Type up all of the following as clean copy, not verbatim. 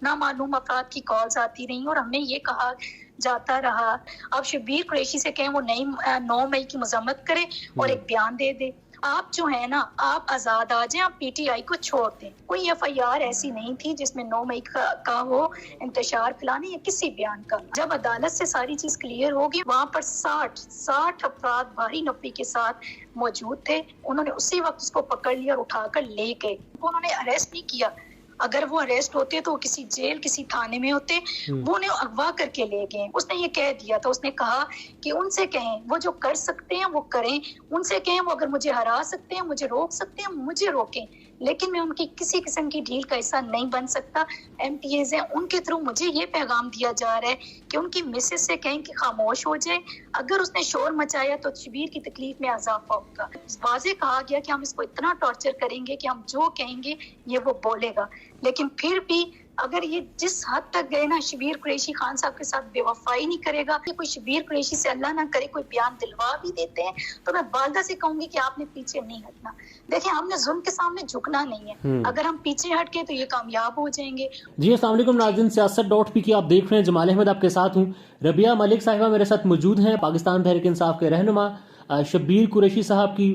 नामालूम अफराद की कॉल्स आती रही और हमें ये कहा जाता रहा अब शबीर कुरैशी से कहें वो नई 9 मई की मजम्मत करे और एक बयान दे दे। आप जो है ना, आप आजाद आ जाएं, आप पीटीआई को छोड़ दें। कोई एफआईआर ऐसी नहीं थी जिसमें 9 मई का हो इंतशार फैलाने या किसी बयान का। जब अदालत से सारी चीज क्लियर होगी, वहाँ पर 60 अफराद भारी नफी के साथ मौजूद थे। उन्होंने उसी वक्त उसको पकड़ लिया और उठाकर ले गए। उन्होंने अरेस्ट नहीं किया। अगर वो अरेस्ट होते तो किसी जेल किसी थाने में होते, वो उन्हें अगवा करके ले गए। उसने ये कह दिया था, उसने कहा कि उनसे कहें वो जो कर सकते हैं वो करें, उनसे कहें वो अगर मुझे हरा सकते हैं, मुझे रोक सकते हैं, मुझे रोकें, लेकिन मैं उनकी किसी किस्म की डील का हिस्सा नहीं बन सकता। एमपीएज हैं, उनके थ्रू मुझे ये पैगाम दिया जा रहा है कि उनकी मिसेस से कहें कि खामोश हो जाए। अगर उसने शोर मचाया तो शबीर की तकलीफ में इजाफा होगा। वाज़ेह कहा गया कि हम इसको इतना टॉर्चर करेंगे कि हम जो कहेंगे ये वो बोलेगा। लेकिन फिर भी अगर ये जिस हद तक गए ना, शबीर कुरैशी खान साहब के साथ बेवफाई नहीं करेगा, कि कोई शबीर कुरैशी से अल्लाह ना करे कोई बयान दिलवा भी देते हैं, तो मैं वालदा से कहूंगी कि आपने पीछे नहीं हटना। देखिए, हमने जुल्म के सामने झुकना नहीं है। अगर हम पीछे हट के तो ये कामयाब हो जाएंगे। जी अस्सलाम वालेकुम नाज़रीन, siyaset.p की आप देख रहे हैं। जमाल अहमद आपके साथ हूँ। रबिया मलिक साहिबा मेरे साथ मौजूद हैं, पाकिस्तान तहरीक इंसाफ के रहनुमा। शबीर कुरैशी साहब की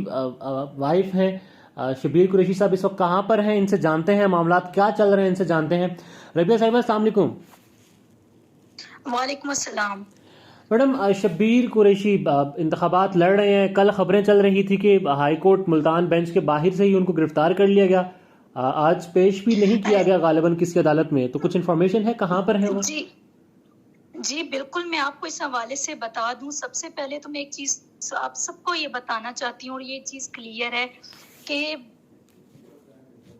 वाइफ हैं। शबीर कुरैशी साहब इस वक्त कहाँ पर हैं, इनसे जानते हैं, मामलात क्या चल रहे हैं इनसे जानते हैं। रबिया साहिबा अस्सलाम वालेकुम। वालेकुम अस्सलाम। मैडम, शबीर कुरैशी इंतखाबात लड़ रहे हैं। कल खबरें चल रही थी कि हाई कोर्ट मुल्तान बेंच के बाहर से ही उनको गिरफ्तार कर लिया गया। आज पेश भी नहीं किया गया गालिबन किसी अदालत में, तो कुछ इन्फॉर्मेशन है कहाँ पर है वो? जी बिल्कुल, मैं आपको इस हवाले से बता दूं। सबसे पहले तो मैं एक चीज आप सबको ये बताना चाहती हूँ और ये चीज क्लियर है कि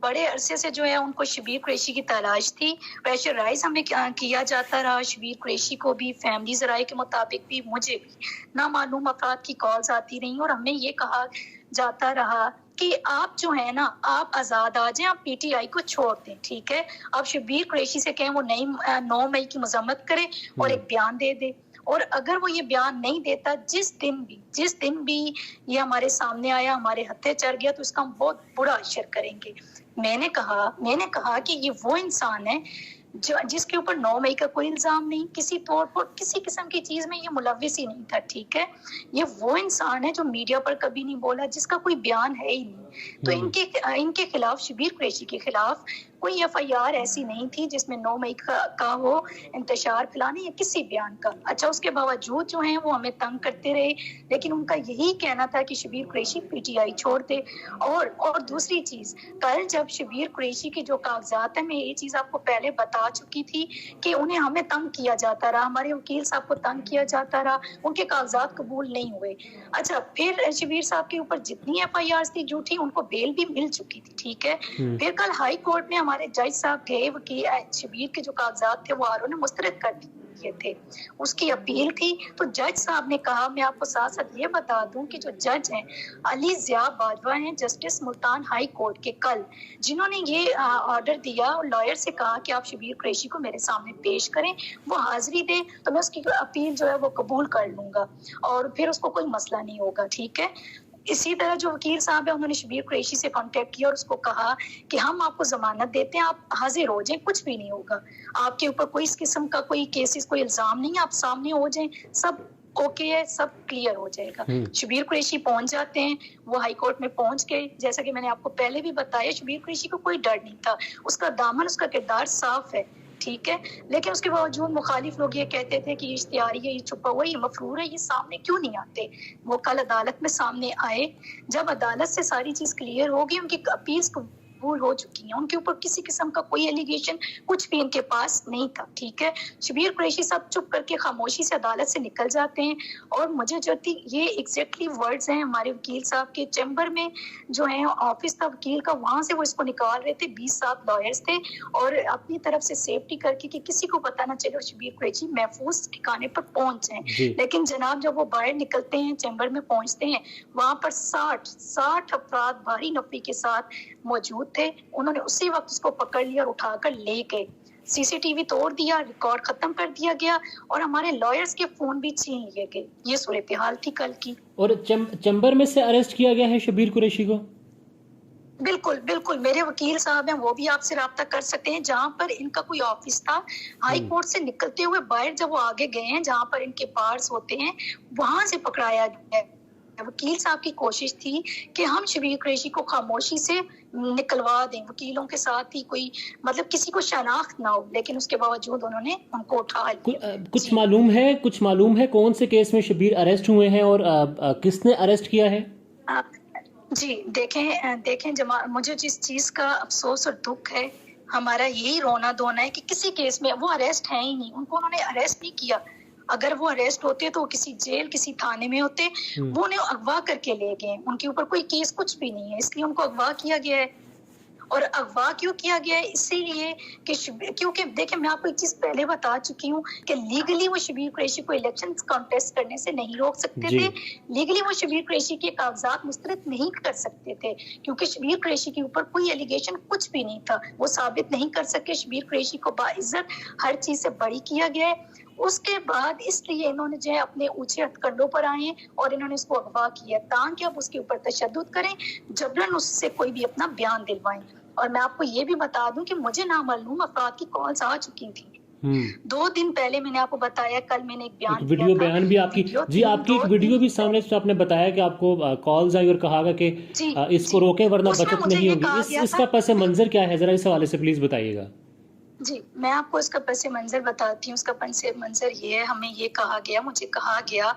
बड़े अरसे से जो है उनको शबीर कुरैशी की तलाश थी। प्रेशराइज हमें किया जाता रहा, शबीर कुरैशी को भी, फैमिली ज़राए के मुताबिक भी, मुझे भी नामालूम अफराद की कॉल्स आती रही और हमें ये कहा जाता रहा कि आप जो है ना, आप आजाद आ जाएं, आप पीटीआई को छोड़ दें। ठीक है, अब शबीर कुरैशी से कहें वो नई 9 मई की मजम्मत करे और एक बयान दे दे। और अगर वो ये बयान नहीं देता, जिस दिन भी ये हमारे सामने आया, हमारे हत्थे चढ़ गया, तो इसका हम बहुत बुरा असर करेंगे। मैंने कहा कि ये वो इंसान है जो जिसके ऊपर 9 मई का कोई इल्जाम नहीं, किसी तौर पर किसी किस्म की चीज में ये मुलव्विस ही नहीं था। ठीक है, ये वो इंसान है जो मीडिया पर कभी नहीं बोला, जिसका कोई बयान है ही नहीं। तो इनके खिलाफ, शबीर कुरैशी के खिलाफ कोई एफआईआर ऐसी नहीं थी जिसमें 9 मई का हो इंतशार फैलाने या किसी बयान का। अच्छा, उसके बावजूद जो है वो हमें तंग करते रहे, लेकिन उनका यही कहना था कि शबीर कुरैशी पीटीआई छोड़ दे। और दूसरी चीज, कल जब शबीर कुरैशी के जो कागजात है, मैं ये चीज आपको पहले बता चुकी थी कि उन्हें हमें तंग किया जाता रहा, हमारे वकील साहब को तंग किया जाता रहा, उनके कागजात कबूल नहीं हुए। अच्छा, फिर शबीर साहब के ऊपर जितनी एफआईआर थी झूठी, उनको बेल भी मिल चुकी थी। ठीक है, फिर कल हाई कोर्ट में हमारे जज साहब गए, वकील शबीर के जो कागजात थे वो आरओ ने मुस्तरद कर दिए थे, उसकी अपील थी। तो जज साहब ने कहा, मैं आपको साथ साथ ये बता दूं कि जो जज हैं अली ज़िया बाजवा हैं, जस्टिस मुल्तान हाई कोर्ट के, कल जिन्होंने ये ऑर्डर दिया और लॉयर से कहा कि आप शबीर कुरैशी को मेरे सामने पेश करें, वो हाजिरी दे तो मैं उसकी अपील जो है वो कबूल कर लूंगा और फिर उसको कोई मसला नहीं होगा। ठीक है, इसी तरह जो वकील साहब है, उन्होंने शबीर कुरैशी से कांटेक्ट किया और उसको कहा कि हम आपको जमानत देते हैं, आप हाजिर हो जाएं, कुछ भी नहीं होगा, आपके ऊपर कोई इस किस्म का कोई केसेस, कोई इल्जाम नहीं है, आप सामने हो जाएं, सब ओके है, सब क्लियर हो जाएगा। शबीर कुरैशी पहुंच जाते हैं, वो हाई कोर्ट में पहुंच गए। जैसा कि मैंने आपको पहले भी बताया, शबीर कुरैशी को कोई डर नहीं था, उसका दामन, उसका किरदार साफ है। ठीक है, लेकिन उसके बावजूद मुखालिफ लोग ये कहते थे कि ये इश्तिहारी है, ये छुपा हुआ है, ये मफरूर है, ये सामने क्यों नहीं आते। वो कल अदालत में सामने आए। जब अदालत से सारी चीज क्लियर होगी, उनकी अपील्स कबूल हो चुकी हैं, उनके ऊपर किसी किस्म का कोई एलिगेशन कुछ भी इनके पास नहीं था। ठीक है, शबीर कुरैशी साहब चुप करके खामोशी से अदालत से निकल जाते हैं। और मुझे जो थी, ये एग्जैक्टली वर्ड्स हैं हमारे वकील साहब के, चैम्बर में जो है ऑफिस था वकील का, वहां से वो इसको निकाल रहे थे। 20 साहब लॉयर्स थे और अपनी तरफ से सेफ्टी करके कि किसी को पता ना चले, शबीर कुरैशी महफूज ठिकाने पर पहुंच जाए। लेकिन जनाब, जब वो बाहर निकलते हैं, चैम्बर में पहुंचते हैं, वहां पर 60 अफराद भारी नफी के साथ मौजूद थे। उन्होंने उसी वक्त उसको पकड़ लिया और उठाकर ले गए। सीसीटीवी तोड़ दिया, रिकॉर्ड खत्म कर दिया गया और हमारे लॉयर्स के फोन भी छीन लिए गए। ये सूरत हाल थी कल की। और चैम्बर में से अरेस्ट किया गया है शबीर कुरैशी को? بالکل بالکل میرے وکیل صاحب ہیں وہ بھی آپ سے رابطہ کر سکتے ہیں. جہاں پر ان کا کوئی آفس تھا ہائی کورٹ سے نکلتے ہوئے باہر جب وہ آگے گئے ہیں جہاں پر ان کے بارز ہوتے ہیں وہاں سے پکڑایا گیا ہے. وکیل صاحب کی کوشش تھی کہ ہم شبیر قریشی کو خاموشی سے نکلوا دیں, وکیلوں کے ساتھ ہی کوئی مطلب کسی کو شناخت نہ ہو, لیکن اس کے باوجود انہوں نے ان کو اٹھا لیا. کچھ معلوم ہے کون سے کیس میں شبیر اریسٹ ہوئے ہیں اور کس نے اریسٹ کیا ہے؟ جی دیکھیں مجھے جس چیز کا افسوس اور دکھ ہے, ہمارا یہی رونا دھونا ہے کہ کسی کیس میں وہ اریسٹ ہیں ہی نہیں. ان کو انہوں نے اریسٹ نہیں کیا. اگر وہ اریسٹ ہوتے تو وہ کسی جیل کسی تھانے میں ہوتے. وہ انہیں اغوا کر کے لے گئے, ان کے اوپر کوئی کیس کچھ بھی نہیں ہے, اس لیے ان کو اغوا کیا گیا ہے. اور اغوا کیوں کیا گیا ہے؟ اسی لیے کہ کیونکہ دیکھیں میں آپ کو ایک چیز پہلے بتا چکی ہوں کہ لیگلی وہ شبیر قریشی کو الیکشن کانٹیسٹ کرنے سے نہیں روک سکتے تھے. لیگلی وہ شبیر قریشی کے کاغذات مسترد نہیں کر سکتے تھے کیونکہ شبیر قریشی کے اوپر کوئی ایلیگیشن کچھ بھی نہیں تھا. وہ ثابت نہیں کر سکے. شبیر قریشی کو باعزت ہر چیز سے بری کیا گیا ہے. اس کے بعد اس لیے انہوں نے جو ہے اپنے اونچے ہتھ کنڈوں پر آئے اور انہوں نے اس کو اغوا کیا تاکہ اب اس کے اوپر تشدد کریں, جبرن اس سے کوئی بھی اپنا بیان دلوائیں. اور میں آپ کو یہ بھی بتا دوں کہ مجھے نامعلوم افراد کی کالز آ چکی تھی. 2 دن پہلے میں نے آپ کو بتایا, کل میں نے ایک بیان بھی آپ کی آپ کی ایک ویڈیو بھی سامنے آپ نے بتایا کہ آپ کو کالز آئی اور کہا گا کہ اس کو روکیں ورنہ بچت نہیں ہوگی. اس کا پس منظر کیا ہے, ذرا اس حوالے سے پلیز بتائیے گا. جی میں آپ کو اس کا پس منظر بتاتی ہوں. اس کا پس منظر یہ ہے, ہمیں یہ کہا گیا, مجھے کہا گیا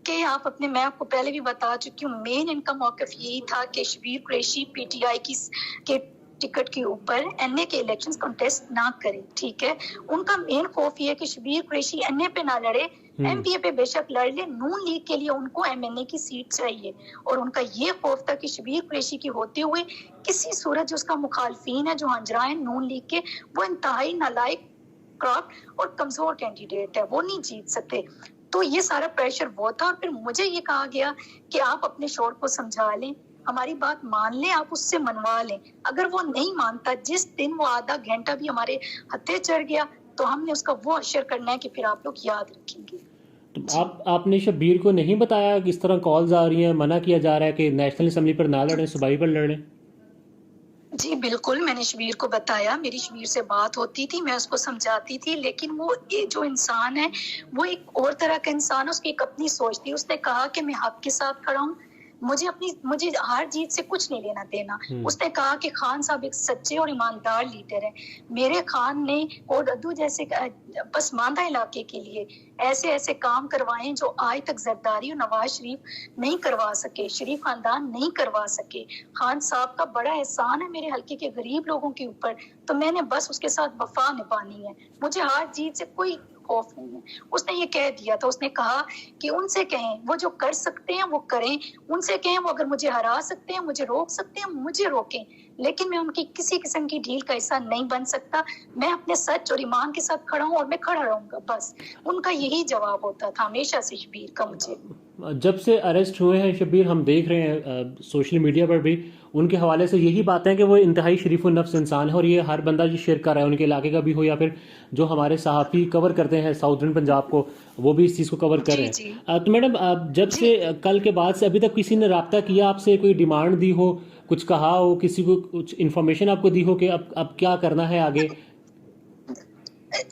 کہ آپ اپنے, میں آپ کو پہلے بھی بتا چکی ہوں, مین ان کا موقف یہی تھا کہ Shabbir Qureshi P T I کے ٹکٹ کے اوپر این اے کے الیکشن کانٹیسٹ نہ کرے. ٹھیک ہے, ان کا مین خوف یہ ہے کہ شبیر قریشی این اے پہ نہ لڑے, ایم پی اے پہ بے شک لڑ لے, نون لیگ کے لیے ان کو ایم این اے کی سیٹ چاہیے. اور ان کا یہ خوف تھا کہ شبیر قریشی کی ہوتے ہوئے کسی صورت جو اس کا مخالفین ہے, جو ہنجرائے ہیں نون لیگ کے, وہ انتہائی نالائق, کرپٹ اور کمزور کینڈیڈیٹ ہے, وہ نہیں جیت سکتے. تو یہ سارا پریشر وہ تھا. اور پھر مجھے یہ کہا گیا کہ آپ اپنے شور کو سمجھا لیں, ہماری بات مان لیں, آپ اس سے منوا لیں. اگر وہ نہیں مانتا, جس دن وہ آدھا گھنٹہ بھی ہمارے ہتھے چڑھ گیا, تو ہم نے اس کا وہ اشر کرنا ہے کہ پھر آپ لوگ یاد رکھیں گے. آپ نے شبیر کو نہیں بتایا کہ اس طرح کالز آ رہی ہیں, منع کیا جا رہا ہے کہ نیشنل اسمبلی پر نہ لڑیں, صوبائی پر لڑیں؟ جی بالکل میں نے شبیر کو بتایا, میری شبیر سے بات ہوتی تھی, میں اس کو سمجھاتی تھی, لیکن وہ جو انسان ہے وہ ایک اور طرح کا انسان ہے, اس کی ایک اپنی سوچ تھی. اس نے کہا کہ میں حق کے ساتھ کھڑا ہوں, مجھے ہار جیت سے کچھ نہیں لینا دینا. اس نے کہا کہ خان صاحب ایک سچے اور ایماندار لیڈر ہیں. میرے خان نے کوٹ ادو جیسے پسماندہ علاقے کے لیے ایسے کام کروائے جو آج تک زرداری اور نواز شریف نہیں کروا سکے, شریف خاندان نہیں کروا سکے. خان صاحب کا بڑا احسان ہے میرے حلقے کے غریب لوگوں کے اوپر, تو میں نے بس اس کے ساتھ وفا نبھانی ہے. مجھے ہار جیت سے کوئی خوف نہیں ہے. اس نے یہ کہہ دیا تھا, اس نے کہا کہ ان سے کہیں وہ جو کر سکتے ہیں وہ کریں, ان سے کہیں وہ اگر مجھے ہرا سکتے ہیں, مجھے روک سکتے ہیں, مجھے روکیں, لیکن میں ان کی کسی قسم کی ڈھیل کا حصہ نہیں بن سکتا. میں اپنے سچ اور ایمان کے ساتھ کھڑا ہوں اور میں کھڑا رہوں گا. بس ان کا یہی جواب ہوتا تھا ہمیشہ سے شبیر کا. مجھے جب سے اریسٹ ہوئے ہیں شبیر, ہم دیکھ رہے ہیں سوشل میڈیا پر بھی ان کے حوالے سے یہی باتیں ہیں کہ وہ انتہائی شریف النفس انسان ہے, اور یہ ہر بندہ جو شیئر کر رہا ہے, ان کے علاقے کا بھی ہو یا پھر جو ہمارے صحافی کور کرتے ہیں ساؤدرن پنجاب کو, وہ بھی اس چیز کو کور کر رہے ہیں. تو میڈم, جب سے کل کے بعد سے ابھی تک کسی نے رابطہ کیا آپ سے, کوئی ڈیمانڈ دی ہو, کچھ کہا ہو, کسی کو کچھ انفارمیشن آپ کو دی ہو کہ اب کیا کرنا ہے آگے؟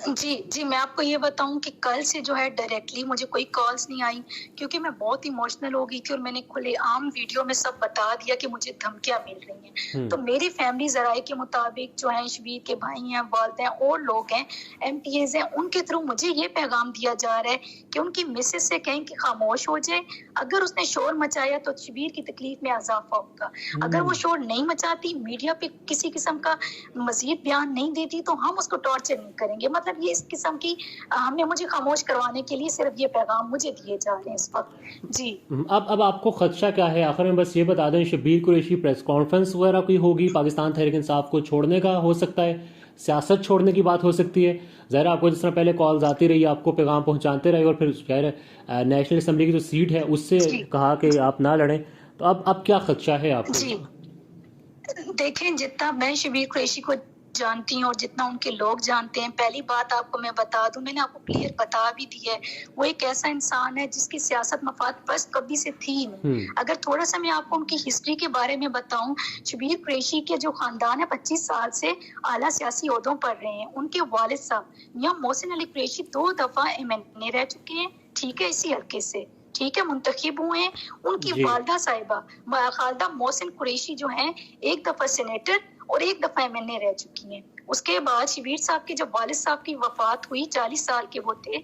جی میں آپ کو یہ بتاؤں کہ کل سے جو ہے ڈائریکٹلی مجھے کوئی کالز نہیں آئی, کیونکہ میں بہت ایموشنل ہو گئی تھی, اور میں نے کھلے عام ویڈیو میں سب بتا دیا کہ مجھے دھمکیاں مل رہی ہیں. تو میری فیملی ذرائع کے مطابق جو ہیں شبیر کے بھائی ہیں, والدین اور لوگ ہیں, ایم پی ایز ہیں, ان کے تھرو مجھے یہ پیغام دیا جا رہا ہے کہ ان کی مسز سے کہیں کہ خاموش ہو جائے. اگر اس نے شور مچایا تو شبیر کی تکلیف میں اضافہ ہوگا. اگر وہ شور نہیں مچاتی, میڈیا پہ کسی قسم کا مزید بیان نہیں دیتی, تو ہم اس کو ٹارچر نہیں کریں گے. مطلب یہ اس قسم کی ہم نے مجھے خاموش کروانے کے لیے صرف یہ پیغام مجھے دیے جا رہے ہیں اس وقت. جی اب آپ کو خدشہ کیا ہے؟ آخر میں بس یہ بتا دیں, شبیر قریشی پریس کانفرنس وغیرہ کوئی ہوگی, پاکستان تحریک انصاف کو چھوڑنے کا ہو سکتا ہے, سیاست چھوڑنے کی بات ہو سکتی ہے. ظاہر آپ کو جس طرح پہلے کالز آتی رہی, آپ کو پیغام پہنچاتے رہے, اور پھر خیر نیشنل اسمبلی کی جو سیٹ ہے اس سے کہا کہ آپ نہ لڑیں, تو اب کیا خدشہ ہے آپ کو؟ جی دیکھیں, جتنا میں شبیر قریشی کو जानती हूँ और जितना उनके लोग जानते हैं, पहली बात आपको मैं बता दूं, मैंने आपको क्लियर बता भी दी है, वो एक ऐसा इंसान है जिसकी सियासत मफाद परस्त कभी से थी ही नहीं। अगर थोड़ा सा मैं आपको उनकी हिस्ट्री के बारे में बताऊं, शबीर कुरैशी के जो खानदान है 25 साल से आला सियासी ओहदों पर रहे हैं। उनके वालिद साहब मियां मोहसिन अली कुरैशी 2 दफा MNA रह चुके हैं, ठीक है, इसी हल्के से, ठीक है, मुंतखब हुए हैं। उनकी जी। वालदा साहिबा खालदा मोहसिन कुरैशी जो हैं, 1 दफा सेनेटर और 1 दफा MNA रह चुकी हैं। उसके बाद शबीर साहब की जब वालिद साहब की वफात हुई, 40 साल के वो थे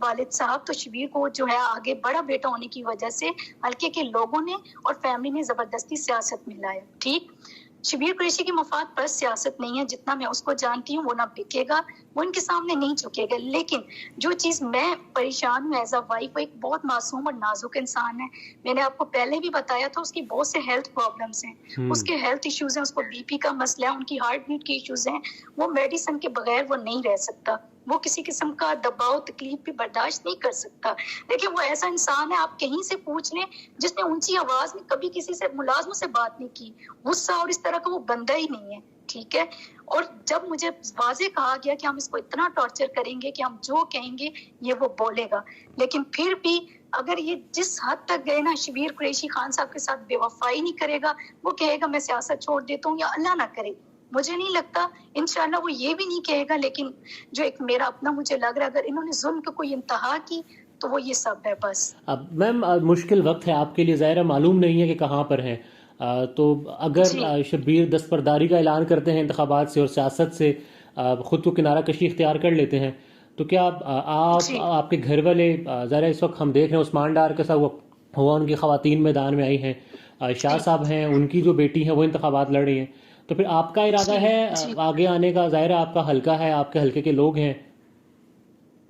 वालिद साहब, तो शबीर को जो है आगे बड़ा बेटा होने की वजह से हल्के के लोगों ने और फैमिली ने जबरदस्ती सियासत में लाया। ठीक, शबीर कुरैशी की मफाद पर सियासत नहीं है, जितना मैं उसको जानती हूँ वो ना बिकेगा, वो इनके सामने नहीं झुकेगा। लेकिन जो चीज मैं परेशान हूँ एज अ वाइफ, वो एक बहुत मासूम और नाजुक इंसान है। मैंने आपको पहले भी बताया था उसकी बहुत से हेल्थ प्रॉब्लम्स हैं, उसके हेल्थ इश्यूज हैं, उसको BP का मसला है, उनकी हार्ट बीट के इश्यूज हैं, वो मेडिसिन के बगैर वो नहीं रह सकता, वो किसी किस्म का दबाव तकलीफ भी बर्दाश्त नहीं कर सकता। देखिए वो ऐसा इंसान है, आप कहीं से पूछ लें, जिसने ऊंची आवाज में कभी किसी से मुलाजमों से बात नहीं की, गुस्सा और इस तरह का वो बंदा ही नहीं है, ठीक है। और जब मुझे वाजे कहा गया कि हम इसको इतना टॉर्चर करेंगे कि हम जो कहेंगे ये वो बोलेगा, लेकिन फिर भी अगर ये जिस हद तक गए ना, शबीर कुरैशी खान साहब के साथ बेवफाई नहीं करेगा, वो कहेगा मैं सियासत छोड़ देता हूँ, या अल्लाह ना करे, मुझे नहीं लगता, इंशाल्लाह वो ये भी नहीं कहेगा। लेकिन जो एक मेरा अपना मुझे लग रहा है, अगर इन्होंने जुल्म की कोई इंतहा की तो वो ये सब है बस। अब मैम मुश्किल वक्त है आपके लिए, ज़ाहिर है मालूम नहीं है कि कहाँ पर हैं। तो अगर शब्बीर दस्तबरदारी का ऐलान करते हैं इंतखाबात से और सियासत से, ख़ुद को किनारा कशी इख्तियार कर लेते हैं, तो क्या आप आपके घर वाले, ज़रा इस वक्त हम देख रहे हैं उस्मान डार के साथ हुआ उनकी ख़वातीन मैदान में आई हैं, शाह साहब हैं, उनकी जो बेटी हैं वो इंतखाबात लड़ रही हैं, तो फिर आपका इरादा है आगे आने का? ज़ाहिर है आपका हल्का है, आपके हल्के के लोग हैं।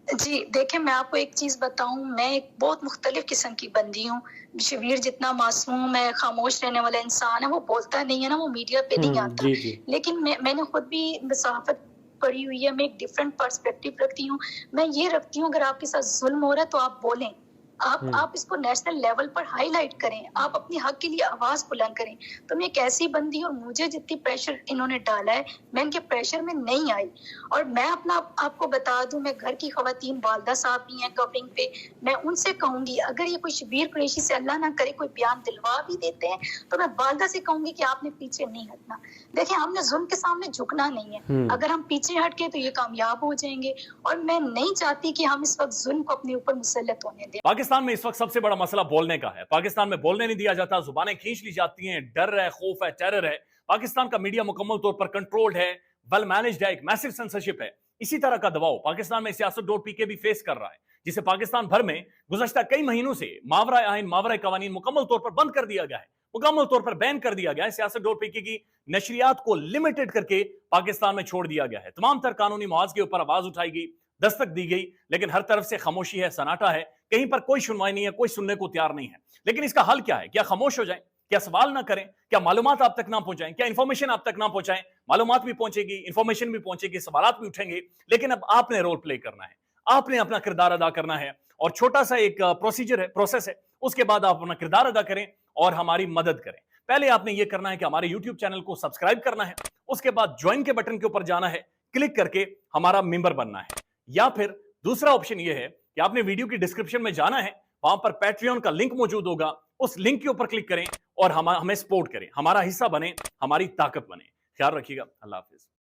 जी देखिए, मैं आपको एक चीज बताऊं, मैं एक बहुत मुख्तलिफ किस्म की बंदी हूँ। शबीर जितना मासूम है, खामोश रहने वाला इंसान है, वो बोलता नहीं है ना, वो मीडिया पे नहीं आता। जी जी। लेकिन मैंने खुद भी सहाफत पढ़ी हुई है, मैं एक डिफरेंट पर्सपेक्टिव रखती हूँ। मैं ये रखती हूँ, अगर आपके साथ जुल्म हो रहा है तो आप बोलें, आप इसको नेशनल लेवल पर हाईलाइट करें, आप अपने हक के लिए आवाज बुलंद करें। तो मैं एक ऐसी बंदी हूँ, और मुझे जितनी प्रेशर इन्होंने डाला है, मैं इनके प्रेशर में नहीं आई। और मैं अपना आपको बता दूं, मैं घर की खवातीन, वालदा साहब भी हैं कवरिंग पे, मैं उनसे कहूंगी अगर ये कोई शबीर कुरैशी से अल्लाह ना करे कोई बयान दिलवा भी देते हैं, तो मैं वालदा से कहूंगी कि आपने पीछे नहीं हटना। देखिए, हमने जुल्म के सामने झुकना नहीं है, अगर हम पीछे हट के तो ये कामयाब हो जाएंगे। और मैं नहीं चाहती कि हम इस वक्त जुल्म को अपने ऊपर मुसल्लत होने दें। पाकिस्तान में इस वक्त सबसे बड़ा मसला बोलने का है। पाकिस्तान में बोलने नहीं दिया जाता, जुबानें खींच ली जाती हैं, डर है, खौफ है, टेरर है। पाकिस्तान का मीडिया मुकम्मल तौर पर कंट्रोल्ड है, वेल मैनेज्ड है, एक मैसिव सेंसरशिप है। इसी तरह का दबाव पाकिस्तान में siyaset.pk भी फेस कर रहा है, जिसे पाकिस्तान भर में गुज़श्ता कई महीनों से मावरा आइन, मावरा कवानीन मुकम्मल तौर पर बंद कर दिया गया है, मुकम्मल तौर पर बैन कर दिया गया है। siyaset.pk की नशरियात को लिमिटेड करके पाकिस्तान में छोड़ दिया गया है। तमाम तर कानूनी मुआवजे के ऊपर आवाज उठाई गई, दस्तक दी गई, लेकिन हर तरफ से खामोशी है, सन्नाटा है, कहीं पर कोई सुनवाई नहीं है, कोई सुनने को तैयार नहीं है। लेकिन इसका हल क्या है? क्या खामोश हो जाएं? क्या सवाल ना करें? क्या मालूमात आप तक ना पहुंचाएं? क्या इंफॉर्मेशन आप तक ना पहुंचाएं? मालूमात भी पहुंचेगी, इंफॉर्मेशन भी पहुंचेगी, सवालात भी उठेंगे, लेकिन अब आपने रोल प्ले करना है, आपने अपना किरदार अदा करना है। और छोटा सा एक प्रोसीजर है, प्रोसेस है, उसके बाद आप अपना किरदार अदा करें और हमारी मदद करें। पहले आपने ये करना है कि हमारे YouTube चैनल को सब्सक्राइब करना है, उसके बाद ज्वाइन के बटन के ऊपर जाना है, क्लिक करके हमारा मेंबर बनना है। या फिर दूसरा ऑप्शन यह है कि आपने वीडियो की डिस्क्रिप्शन में जाना है, वहां पर पैट्रियन का लिंक मौजूद होगा, उस लिंक के ऊपर क्लिक करें और हमें सपोर्ट करें, हमारा हिस्सा बने, हमारी ताकत बने। ख्याल रखिएगा। अल्लाह हाफिज।